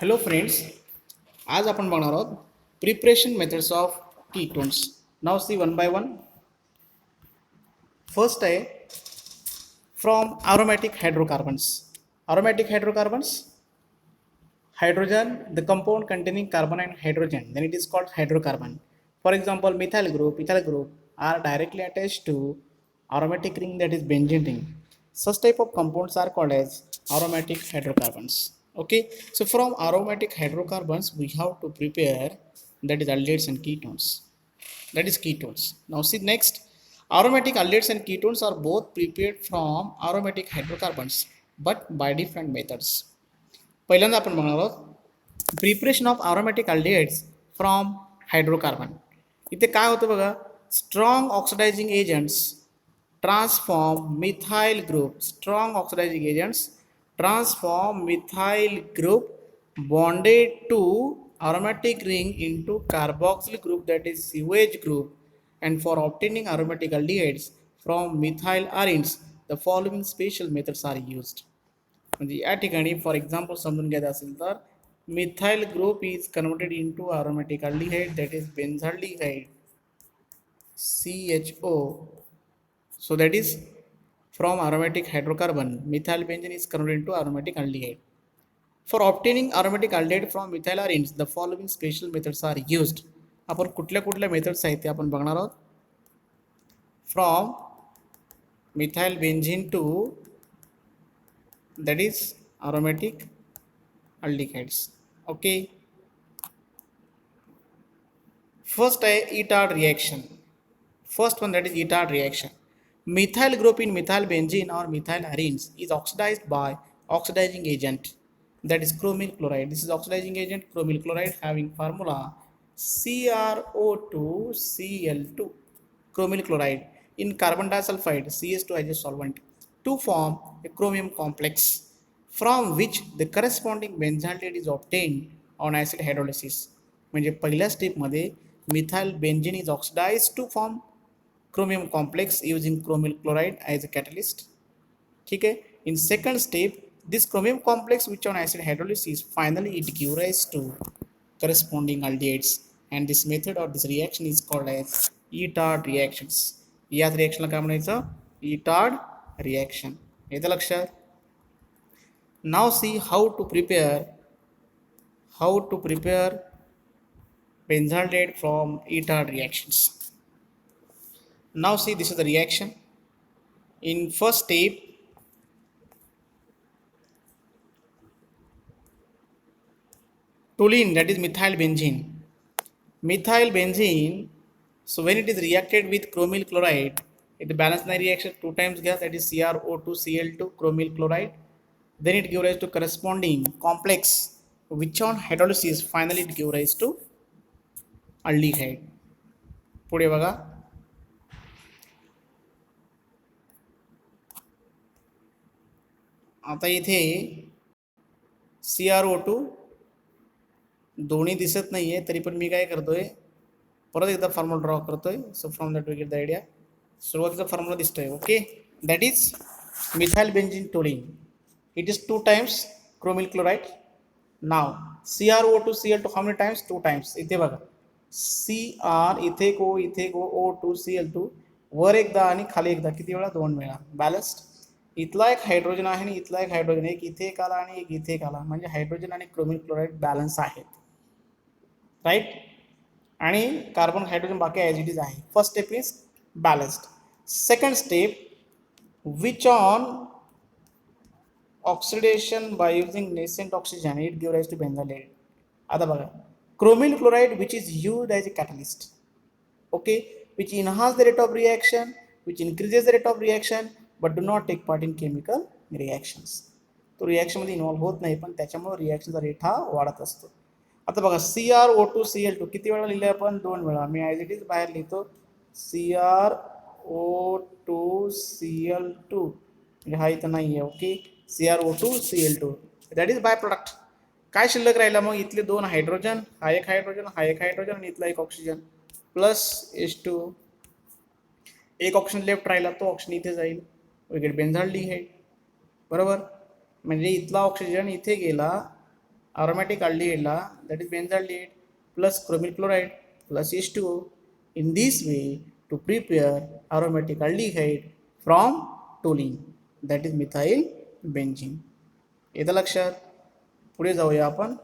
Hello friends, आज आपण बघणार आहोत preparation methods of ketones. Now see one by one. First आहे from aromatic hydrocarbons. Aromatic hydrocarbons, hydrogen, the compound containing carbon and hydrogen, then it is called hydrocarbon. For example, methyl group, ethyl group are directly attached to aromatic ring, that is benzene ring. Such type of compounds are called as aromatic hydrocarbons. Okay, so from aromatic hydrocarbons we have to prepare, that is aldehydes and ketones, that is ketones. Now see next, aromatic aldehydes and ketones are both prepared from aromatic hydrocarbons but by different methods. पहिल्यांदा आपण बघणार आहोत preparation of aromatic aldehydes from hydrocarbon. इथे काय होतं बघा, strong oxidising agents transform methyl group, strong oxidising agents transform methyl group bonded to aromatic ring into carboxyl group, that is COH group, and for obtaining aromatic aldehydes from methyl arenes the following special methods are used. म्हणजे या ठिकाणी for example समजून घ्यायचं असेल तर methyl group is converted into aromatic aldehyde, that is benzaldehyde CHO. So that is from aromatic hydrocarbon methyl benzene is converted into aromatic aldehyde. For obtaining aromatic aldehyde from methyl arenes the following special methods are used. आपण कुठल्या कुठल्या methods आहेत ते आपण बघणार आहोत. From methyl benzene to, that is aromatic aldehydes. Okay, first Etard reaction. First one, that is Etard reaction. Methyl group in methyl benzene or methyl arenes is oxidized by oxidizing agent, that is chromyl chloride. This is oxidizing agent chromyl chloride having formula CrO2Cl2, chromyl chloride in carbon disulfide CH2 as a solvent to form a chromium complex from which the corresponding benzaldehyde is obtained on acid hydrolysis. म्हणजे पहिल्या स्टेपमध्ये methyl benzene is oxidised to form chromium complex using chromyl chloride as a catalyst. ठीक है. In second step, this chromium complex which on acid hydrolysis finally it gives rise to corresponding aldehydes, and this method or this reaction is called as Etard reactions. याच रिएक्शनला काय म्हणायचं, Etard reaction. येतं लक्षात. Now see how to prepare benzaldehyde from Etard reactions. Now see, this is the reaction. In first step, toluene, that is methyl benzene. Methyl benzene, so when it is reacted with chromyl chloride, it balance the reaction 2 times gas, that is CrO2Cl2 chromyl chloride. Then it gives rise to corresponding complex which on hydrolysis finally it gives rise to aldehyde. पुढे बघा, आता इथे CrO2 दोन्ही दिसत नाही आहे, तरी पण मी काय करतोय, परत एकदा फॉर्म्युला ड्रॉ करतोय. So from that we get the idea. सुरुवातीचा फॉर्म्युला दिसतोय. Okay, that is methyl benzene toluene, it is 2 times chromyl chloride. Now CrO2Cl2 how many times, 2 times. इथे बघा, Cr इथे गो O2Cl2 वर एकदा आणि खाली एकदा, किती वेळा, 2 वेळा. बॅलन्स्ड. इथला एक हायड्रोजन आहे आणि इथला एक हायड्रोजन, एक इथे एक आला आणि एक इथे एक आला, म्हणजे हायड्रोजन आणि क्रोमिल क्लोराइड बॅलन्स आहेत, राईट. आणि कार्बन हायड्रोजन बाकी ॲज इट इज आहे. First step is balanced. Second step, which on oxidation by using nascent oxygen it give rise to benzaldehyde. आता बघा, chromyl chloride which is used as a catalyst, okay, which enhance the rate of reaction, which increases the rate of reaction but do not take part in chemical reactions. तो रिॲक्शनमध्ये involve होत नाही, पण त्याच्यामुळे रिॲक्शनचा rate हा वाढत असतो. आता बघा, CrO2Cl2 किती वेळा लिहिले आपण, 2 वेळा. मी ॲज इट इज बाहेर लिहितो CrO2Cl2, म्हणजे हा इथं नाही आहे. Okay, CrO2Cl2 that is by product. काय शिल्लक राहिला मग, इथले 2 हायड्रोजन, हा एक हायड्रोजन, हा एक हायड्रोजन आणि इथला एक ऑक्सिजन प्लस H2. एक ऑप्शन लेफ्ट राहिला, तो ऑप्शन इथे जाईल, वी गेट बेन्झाल्डिहाइड. बरोबर, म्हणजे इथला ऑक्सिजन इथे गेला aromatic aldehyde that is benzaldehyde plus chromyl chloride plus H2O. In this way to prepare aromatic aldehyde from toluene that is methyl benzene. येतं लक्षात. पुढे जाऊया आपण.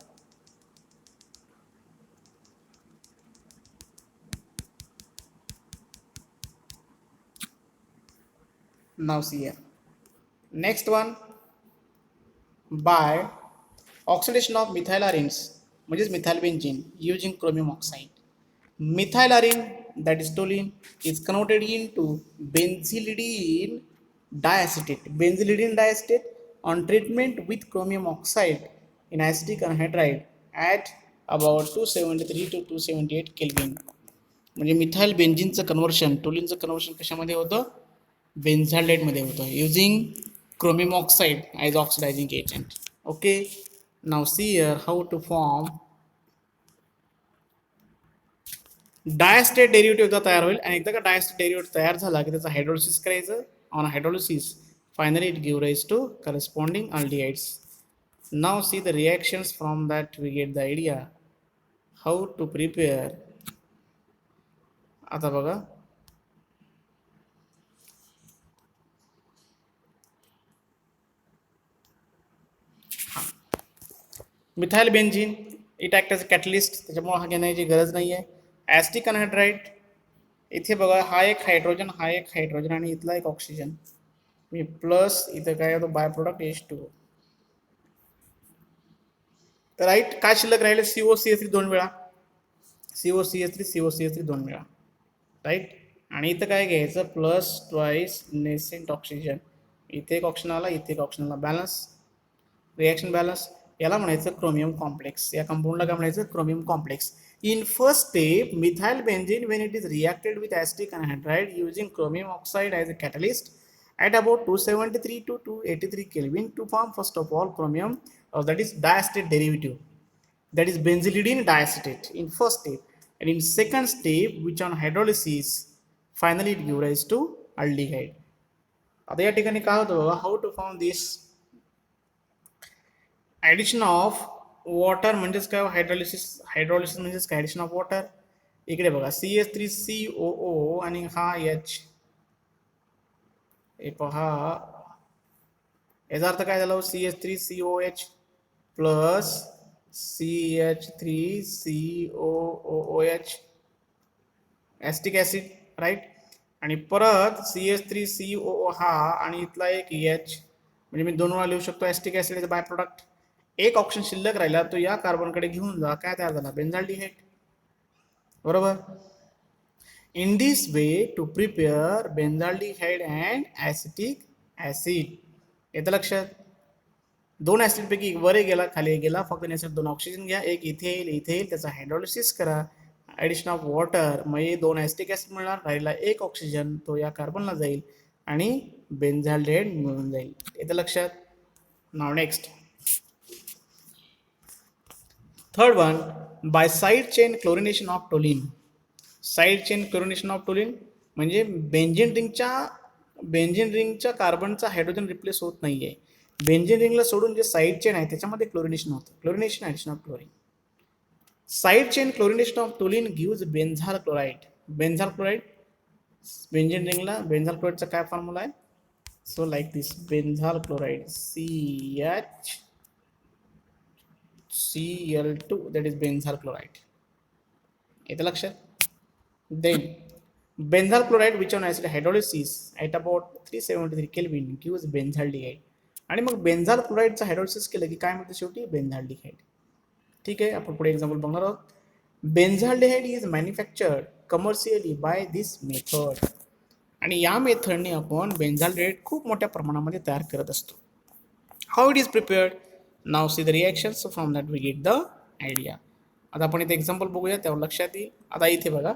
Now see here. Next one, by oxidation of methylarenes म्हणजेच methyl benzene using chromium oxide. Methylarene that is toluene is converted into benzylidene diacetate. Benzylidene diacetate on treatment with chromium oxide in acidic anhydride at about 273 to 278 Kelvin. म्हणजे methyl बेन्झीनचं conversion, टोलिनचं conversion कशामध्ये होतं? बेन्झाल्डेटमध्ये होतं using chromium oxide as oxidizing agent. Okay, now see here how to form diacetate derivative तयार होईल आणि एकदा का डायस्टेट derivative तयार झाला की त्याचं हायड्रोलिसिस करायचं. On hydrolysis finally it give rise to corresponding aldehydes. Now see the reactions from that we get the idea how to prepare. आता बघा, methyl benzene it act as a catalyst, त्याच्यामुळे हा घेण्याची गरज नाही आहे. ॲसिटिक अनहायड्राइड इथे बघा, हा एक हायड्रोजन, हा एक हायड्रोजन आणि इथला एक ऑक्सिजन, मी प्लस इथं काय होतं बाय प्रोडक्ट H2O. राईट. काय शिल्लक राहिले? COCH3 दोन वेळा, COCH3 दोन वेळा, राईट. आणि इथं काय घ्यायचं? Plus twice nascent oxygen. इथे एक ऑप्शन आला, इथे एक ऑप्शन आला, बॅलन्स, रिॲक्शन बॅलन्स. याला म्हणायचं क्रोमियम कॉम्प्लेक्स. या कंपाऊंडला काय म्हणायचं? Chromium complex. In first step, methyl benzene when it is reacted with acetic anhydride using chromium oxide as a catalyst at about 273 to 283 Kelvin to form first of all chromium, that is diacetate derivative, that is benzylidene diacetate in first step, and in second step which on hydrolysis finally it gives rise to aldehyde. आता या ठिकाणी काय होतं? How to form this addition of water म्हणजेच काय? Hydrolysis. Hydrolysis म्हणजेच काय? Addition of water. इकडे बघा, CH3COO आणि हा H, हे पहा, याचा अर्थ काय झाला? CH3COH plus CH3COOH acetic acid, right. आणि परत CH3COO हा आणि इथला एक H, म्हणजे मी दोन वेळा लिहू शकतो ॲसिटिक ॲसिड बाय प्रोडक्ट. एक ऑप्शन शिल्लक राहिला, तो या कार्बनकडे घेऊन जा, काय तयार झाला? बेन्झाल्डिहाइड, बरोबर. In this way to prepare benzaldehyde and acetic acid. येतं लक्षात. दोन ॲसिडपैकी वर गेला, खाली गेला, फक्त याच्यात दोन ऑक्सिजन घ्या, एक इथे येईल, इथे येईल, त्याचा हायड्रोलिसिस करा, ॲडिशन ऑफ वॉटर, मग दोन ॲसिटिक ॲसिड मिळणार, राहिला एक ऑक्सिजन, तो या कार्बनला जाईल आणि बेन्झाल्डिहाइड मिळून जाईल. येतं लक्षात. नाव next, third one, by side chain chlorination of toluene. Side chain chlorination of toluene म्हणजे बेन्झीन रिंगच्या कार्बनचा हायड्रोजन रिप्लेस होत नाही आहे. बेन्झीन रिंगला सोडून जे साईड चेन आहे त्याच्यामध्ये क्लोरिनेशन होतं. Chlorination, addition of chlorine. Side chain chlorination of toluene gives benzal chloride. Benzal chloride, benzene रिंगला बेन्झाल क्लोराइडचा काय फॉर्म्युला आहे? So like this, benzal chloride CHCl2 that is benzyl chloride. येतं लक्षात. Then benzyl chloride which on acid hydrolysis at about 373 Kelvin gives benzaldehyde. आणि मग बेन्झाल क्लोराइडचं hydrolysis केलं की काय म्हणतं शेवटी? बेन्झाल्डिहाइड. ठीक आहे, आपण पुढे एक्झाम्पल बघणार आहोत. Benzaldehyde is manufactured commercially by this method. आणि या मेथडने आपण बेन्झाल्डिहाइड खूप मोठ्या प्रमाणामध्ये तयार करत असतो. How it is prepared? Now see the reactions, from that we get the idea. आता आपण इथे एक्झाम्पल बघूया, त्यावर लक्षात येईल. आता इथे बघा,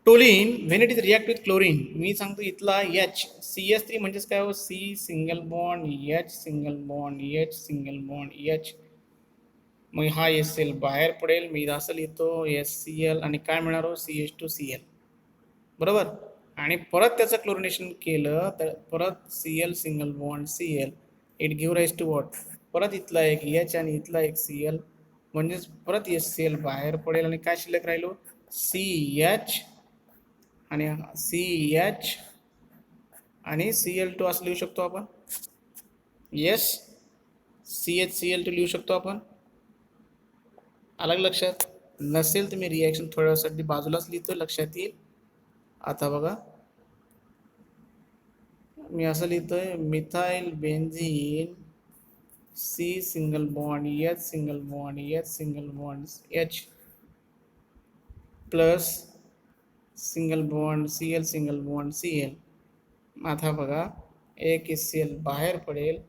toluene when it is react with chlorine, मी सांगतो इथला H, CH3 म्हणजेच काय हो? C single bond H single bond H single bond H. मग हा SL बाहेर पडेल, मी असं लिहितो HCl आणि काय मिळणार हो? CH2Cl, बरोबर. आणि परत त्याचं क्लोरिनेशन केलं तर परत Cl single bond Cl, it give rise to what? परत इथला एक एच आणि इथला एक सी एल, म्हणजेच परत एस सी एल बाहेर पडेल आणि काय शिल्लक राहिलो सी एच आणि सी एच आणि सी एल टू असं लिहू शकतो आपण. Yes, C H C L two लिहू शकतो आपण. अलग लक्षात नसेल तर मी रिॲक्शन थोड्या वेळासाठी बाजूलाच लिहितो, लक्षात येईल. आता बघा मी असं लिहितोय methyl benzene C single bond H single bond H single bond H plus single bond C L single bond C L. आता बघा एक एस सी एल बाहेर पडेल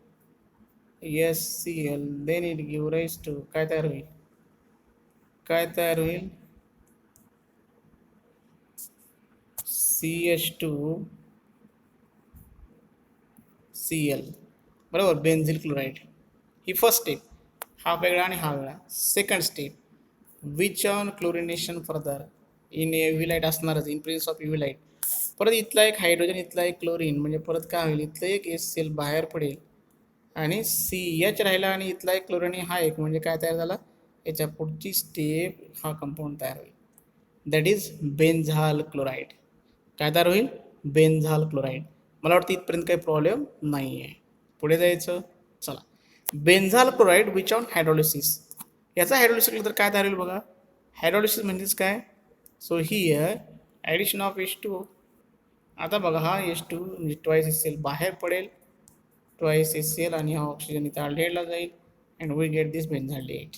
S C L, then it give rise to काय तयार होईल, काय तयार होईल C H two C L, बरोबर, बेन्झिल क्लोराईड. ही फर्स्ट स्टेप, हा वेगळा आणि हा वेगळा. Second step, which on chlorination further in UV light असणारच, in presence of UV light. परत इथला एक हायड्रोजन इथला एक क्लोरीन, म्हणजे परत काय होईल इथलं एक एस सी एल बाहेर पडेल आणि सी एच राहिला आणि इथला एक क्लोरीन हा एक, म्हणजे काय तयार झाला याच्या पुढची स्टेप हा कंपाऊंड तयार होईल, दॅट इज बेन्झाल क्लोराईड. काय तयार होईल बेन्झाल क्लोराईड. मला वाटतं इथपर्यंत काही प्रॉब्लेम नाही आहे. पुढे जायचं, चला. बेन्झाल क्लोराईड विच ऑन हायड्रोलिसिस, याचा हायड्रोलिसिस केलं तर काय तयार होईल बघा. हायड्रोलिसिस म्हणजेच काय, so here addition of H two. आता बघा हा एच टू म्हणजे ट्वाईस एस सी एल बाहेर पडेल, ट्वाईस एस सी एल आणि हा ऑक्सिजन इथं अल्डिहाइडला जाईल and we get this benzaldehyde.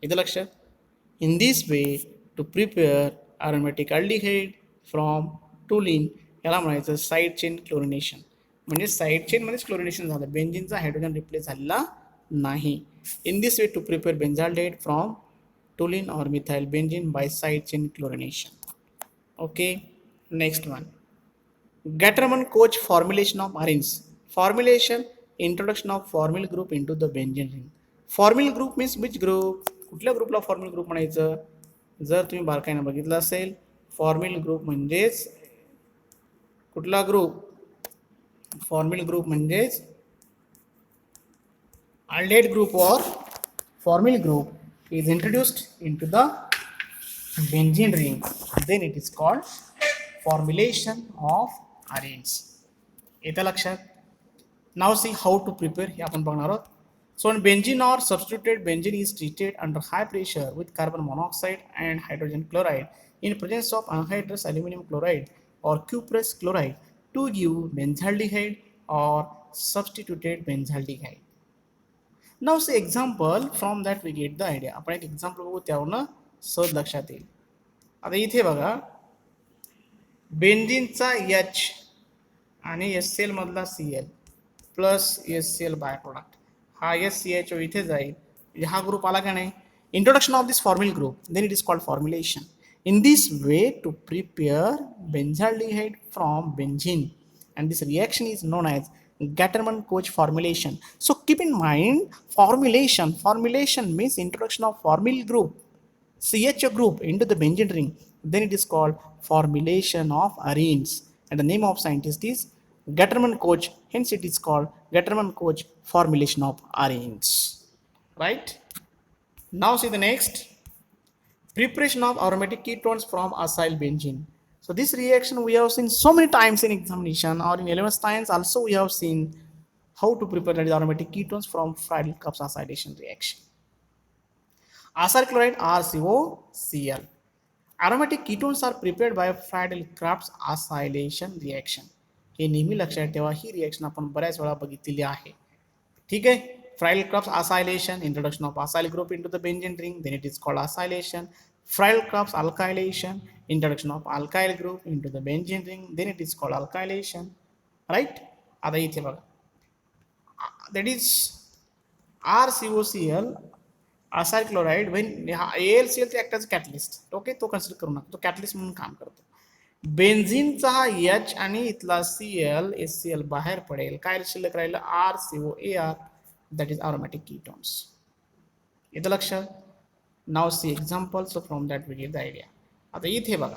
इथं लक्षात. In this way to prepare aromatic aldehyde from toluene, याला म्हणायचं साईड चेन क्लोरिनेशन. म्हणजे साईड चेनमध्येच क्लोरिनेशन झालं, बेन्झिनचा हायड्रोजन रिप्लेस झालेला नाही. In this way to prepare benzaldehyde from toluene और methyl benzene by side chain chlorination. Okay, next one, Gatterman-Koch formulation of arenes. Formulation, introduction of formyl group into the benzene ring. Formyl group means which group, कुठल्या ग्रुपला formyl group म्हणायचं. जर तुम्ही बारकाईनं बघितलं असेल, formyl group म्हणजेच कुठला ग्रुप, फॉर्म्युल ग्रुप म्हणजेच aldehyde group or formyl group is introduced into the benzene ring, then it is called formulation of arenes. येतं लक्षात. नाव सी हाऊ टू प्रिपेअर हे आपण बघणार आहोत. So benzene or substituted benzene is treated under high pressure with carbon monoxide and hydrogen chloride in presence of anhydrous aluminum chloride or cuprous chloride to give benzaldehyde or substituted benzaldehyde. Now say example, from that we get the idea. आपण एक example बघू, त्यावरनं सहज लक्षात येईल. आता इथे बघा बेन्झीनचा एच आणि एस सी एल मधला C L plus S C L by product, हा एस सी एच इथे जाईल, म्हणजे हा ग्रुप आला का नाही. Introduction of this formyl group, then it is called formylation. In this way to prepare benzaldehyde from benzene, and this reaction is known as Gatterman-Koch formulation. So keep in mind, formulation means introduction of formyl group, CH group into the benzene ring, then it is called formulation of arenes, and the name of scientist is Gatterman-Koch, hence it is called Gatterman-Koch formulation of arenes. Right, now see the next, preparation of aromatic ketones from acyl benzene. So this reaction we have seen so many times in examination, or in 11th science also we have seen how to prepare the aromatic ketones from Friedel-Crafts acylation reaction. Acyl chloride RCOCl. Aromatic ketones are prepared by Friedel-Crafts acylation reaction. हे नेहमी लक्षात ठेवा, ही reaction आपण बऱ्याच वेळा बघितलेली आहे. ठीक आहे. Friedel-Crafts acylation, introduction of acyl group into the benzene ring, then it is called acylation. Friedel-Crafts alkylation, introduction of alkyl group into the benzene ring, then it is called alkylation. Right? आता इथे बघा, that is RCOCl acyl chloride when AlCl ते act as catalyst. Okay, तो consider करू नका, तो catalyst म्हणून काम करतो. बेन्झीनचा हा एच आणि इथला सीएल एस सी एल बाहेर पडेल, काय शिल्लक राहिलं RCOAR, that is aromatic ketones. येतं लक्षात. नाव see examples from that we get the idea. आता इथे बघा,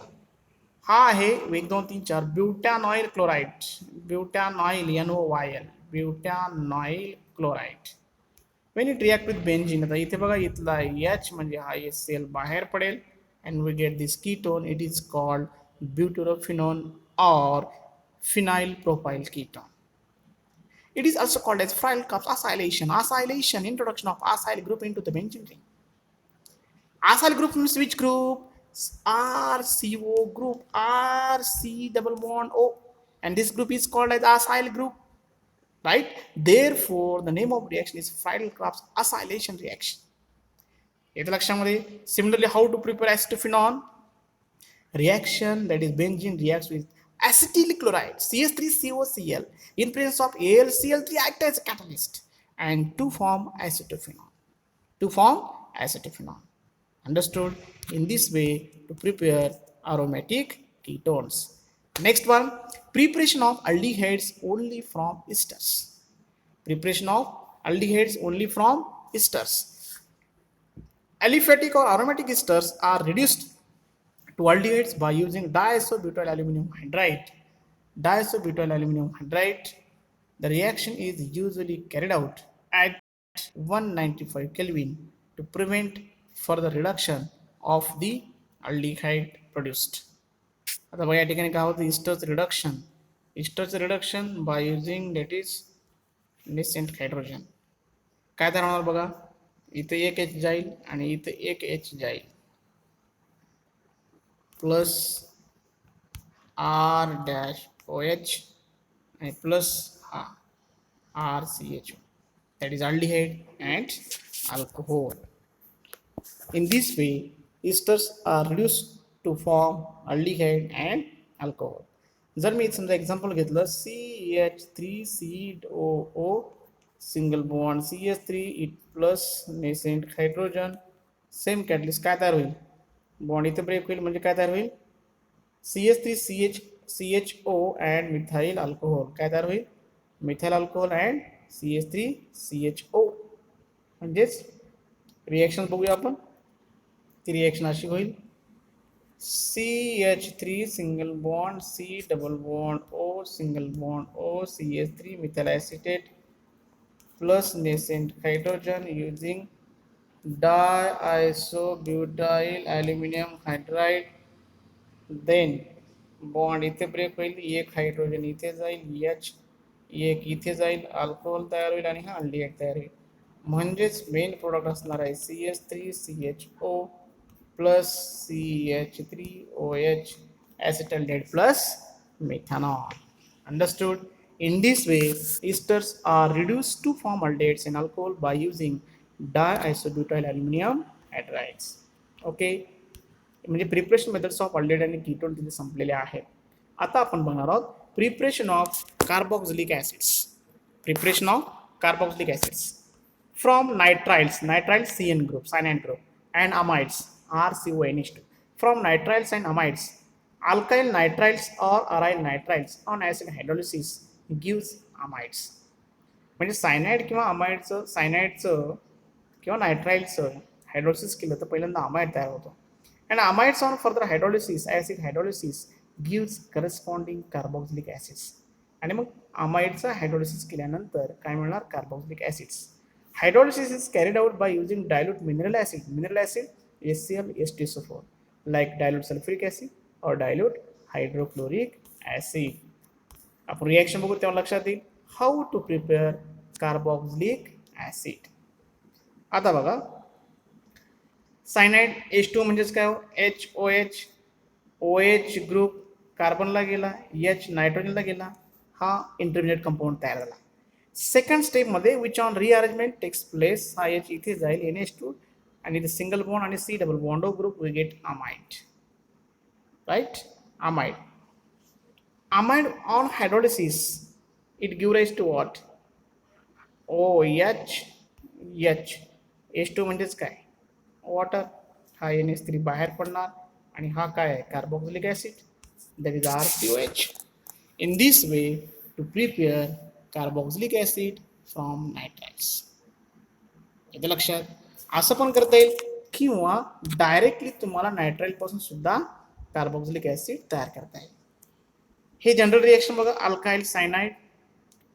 हा आहे 1 2 3 4 butanoyl chloride, butanoyl NOYL, butanoyl chloride. When it react with benzene, आता इथे बघा इथला H म्हणजे हा HCl बाहेर पडेल and we get this ketone. It is called butyrophenone or phenyl propyl ketone. It is also called as Freyl-Kapp's acylation. Acylation, introduction of acyl group into the benzene ring. Acyl group means which group? RCO group, RC double bond O, and this group is called as acyl group, right? Therefore, the name of reaction is Freyl-Kapp's acylation reaction. येते लक्षामध्ये. Similarly, how to prepare acetophenone? Reaction, that is benzene reacts with acetyl chloride CH3COCl in presence of AlCl3 act as a catalyst and to form acetophenone. To form acetophenone. Understood? In this way to prepare aromatic ketones. Next one, preparation of aldehydes only from esters. Preparation of aldehydes only from esters. Aliphatic or aromatic esters are reduced to aldehydes by using diisobutyl aluminum hydride. Diisobutyl aluminum hydride. The reaction is usually carried out at 195 Kelvin to prevent further reduction of the aldehyde produced. आता बघा या ठिकाणी काय होतं, इस्टर्स reduction by using that is nascent hydrogen. काय तयार होणार बघा, इथे एक H जाईल आणि इथे एक H जाईल plus R dash OH and plus RCHO, that is aldehyde and alcohol. In this way, esters are reduced to form aldehyde and alcohol. जर मी समजा एक्झाम्पल घेतलं CH3COO single bond CH3 it plus nascent hydrogen same catalyst, काय तयार होईल, bond इथे break होईल म्हणजे काय तयार होईल, CH3CHO and methyl alcohol, काय तयार होईल, मिथाइल अल्कोहोल अँड CH3CHO. म्हणजेच रिएक्शन बघूया आपण. ती रिएक्शन अशी होईल, CH3 single bond C double bond O single bond O CH3 methyl acetate plus nascent hydrogen using diisobutyl aluminum hydride. Then bond इथे ब्रेक होईल, एक हायड्रोजन इथे जाईल H, एक इथे जाईल, अल्कोहोल तयार होईल आणि हा अल्डिहाइड तयार होईल. म्हणजेच मेन प्रोडक्ट असणार आहे CH3CHO plus CH3OH acetaldehyde plus methanol. Understood? In this way, esters are reduced to form aldehydes and alcohol by using diisobutyl aluminum hydrides. Okay. म्हणजे प्रिपरेशन मेथड्स ऑफ अल्डेहाइड आणि ketone तिथे संपलेले आहेत. आता आपण बघणार आहोत preparation of carboxylic acids. Preparation of carboxylic acids from nitriles CN group, cyanide group, and amides RCONH2. From nitriles and amides, alkyl nitriles or aryl nitriles on acid hydrolysis gives amides. म्हणजे cyanide किंवा अमाइडचं, सायनाइडचं किंवा नायट्राइलचं hydrolysis केलं तर पहिल्यांदा amide तयार होतो. And amides on further hydrolysis, acid hydrolysis gives corresponding carboxylic acids. आणि मग अमाइडचा हायड्रोलिसिस केल्यानंतर काय मिळणार, carboxylic acids. Hydrolysis is carried out by using dilute mineral acid HCl H2SO4, like dilute sulfuric acid or dilute hydrochloric acid. आपण reaction बघू तेव्हा लक्षात येईल how to prepare carboxylic acid. आता बघा सायनाइड H2 म्हणजेच काय, HOH, OH ग्रुप कार्बनला गेला, H नायट्रोजनला गेला, हा इंटरमिडिएट कंपाऊंड तयार झाला. सेकंड स्टेपमध्ये which on rearrangement takes place, हा H इथे जाईल NH2 आणि इथे सिंगल बॉन्ड आणि C double bond O group, we get amide. Right, amide. Amide on hydrolysis, it gives rise to what? OH, H2 म्हणजेच काय, वॉटर, हा NH3 बाहेर पडणार आणि हा काय आहे, carboxylic acid, that is RCOH. In this way to prepare carboxylic acid from nitriles. येते लक्षात. असं पण करता येईल किंवा डायरेक्टली तुम्हाला नायट्राइल पासून सुद्धा कार्बोक्सिलिक ऍसिड तयार करता येईल. हे जनरल रिएक्शन बघा, alkyl cyanide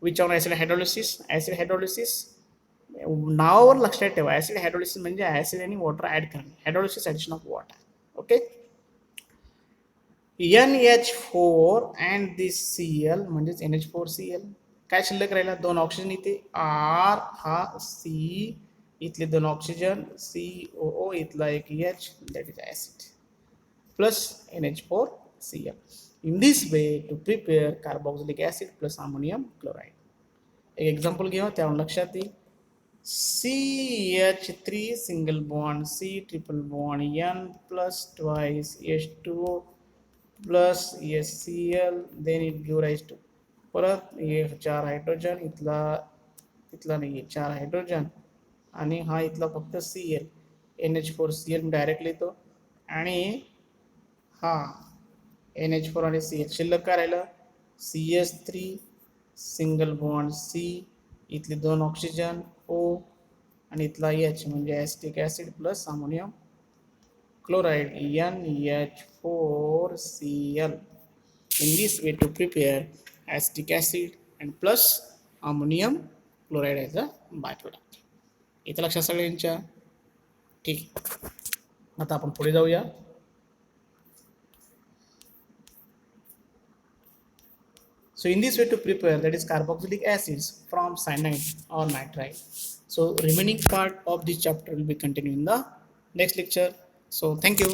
which on acid hydrolysis नावावर लक्षात ठेवा, ऍसिड हायड्रोलिसिस म्हणजे ऍसिड आणि वॉटर ऍड करणे, hydrolysis addition of water. Okay. NH4 and this Cl म्हणजेच NH4Cl. काय शिल्लक राहिला, दोन ऑक्सिजन इथे, R हा C, इथले दोन ऑक्सिजन COO, इथला एक H, that is acid, plus NH4Cl. In this way to prepare carboxylic acid plus ammonium chloride. एक एक्झाम्पल घेऊ, त्यावर लक्षात येईल. CH3 single bond, C triple bond, N plus twice H2O plus HCl, then it give rise to, परत हे 4 hydrogen, इथला नाही आहे 4 हायड्रोजन, आणि हा इथला फक्त Cl, NH4Cl डायरेक्टली येतो, आणि हा NH4 आणि Cl. शिल्लक काय राहिलं, CH3 सिंगल बॉन्ड C, इथले दोन ऑक्सिजन O, आणि इथला H म्हणजे acetic acid plus ammonium chloride NH4Cl. In this way to prepare acetic acid and plus ammonium chloride as a byproduct. इथं लक्षात सगळ्यांच्या, ठीक. आता आपण पुढे जाऊया. So in this way to prepare, that is carboxylic acids from cyanide or nitrite. So remaining part of this chapter will be continued in the next lecture. So thank you.